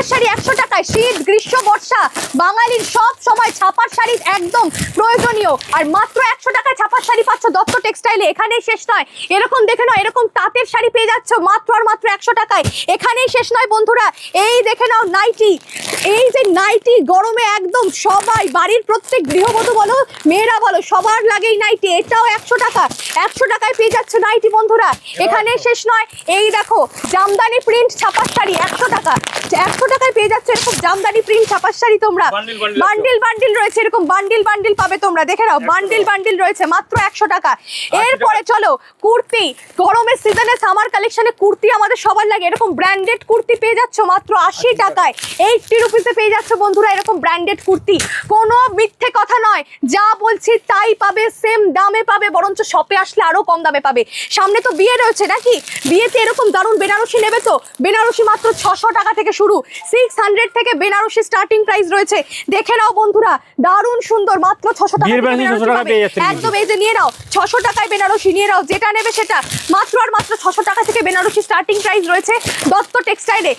তাঁতের শাড়ি 100 টাকায়। শীত গ্রীষ্ম বর্ষা বাঙালির সব সময় ছাপার শাড়ি একদম প্রয়োজনীয়। আর মাত্র 100 টাকায় ছাপার শাড়ি পাচ্ছ দত্ত টেক্সটাইলে। এখানেই শেষ নয়, এরকম দেখে নাও, এরকম তাঁতের শাড়ি পেয়ে যাচ্ছ মাত্র আর মাত্র 100 টাকায়। এখানেই শেষ নয় বন্ধুরা, এই দেখে নাও নাইটি। এই যে নাইটি গরমে একদম সবাই, বাড়ির প্রত্যেক গৃহবধূ বলো মেয়েরা বলো সবার লাগেই নাইটি। এটাও 100 টাকা, 100 টাকায় পেয়ে যাচ্ছ নাইটি বন্ধুরা। এখানে শেষ নয়, এই দেখো জামদানি প্রিন্ট ছাপার শাড়ি 100 টাকা, 100 টাকায় পেয়ে যাচ্ছে এরকম জামদানি প্রিন্ট ছাপার শাড়ি তোমরা। বান্ডিল বান্ডিল রয়েছে, এরকম বান্ডিল বান্ডিল পাবে তোমরা, দেখে নাও বান্ডিল বান্ডিল রয়েছে মাত্র 100 টাকা। এরপরে চলো কুর্তি, গরমের সিজনে সামার কালেকশনে কুর্তি আমাদের সবার লাগে। এরকম ব্র্যান্ডেড কুর্তি পেয়ে যাচ্ছ মাত্র 80 টাকায়, 80 রুপিসে পেয়ে যাচ্ছ বন্ধুরা এরকম ব্র্যান্ডেড কুর্তি। কোনো মিথ্যে কথা নয়, যা বলছি তাই পাবে, সেম দামে পাবে, বরঞ্চ শপে আসলে আরো কম দামে পাবে। সামনে তো বিয়ে রয়েছে নাকি, বিয়েতে এরকম দারুণ বেনারসি নেবে তো, বেনারসি মাত্র 600 টাকা থেকে শুরু, 600 থেকে বেনারসি স্টার্টিং প্রাইস রয়েছে। দেখে নাও বন্ধুরা, দারুণ সুন্দর, মাত্র 600 টাকা একদম। এই যে নিয়ে নাও 600 টাকায় বেনারসি, নিয়ে নাও যেটা নেবে সেটা, মাত্র আর মাত্র 600 টাকা থেকে বেনারসি স্টার্টিং প্রাইস রয়েছে দত্ত টেক্সটাইলে।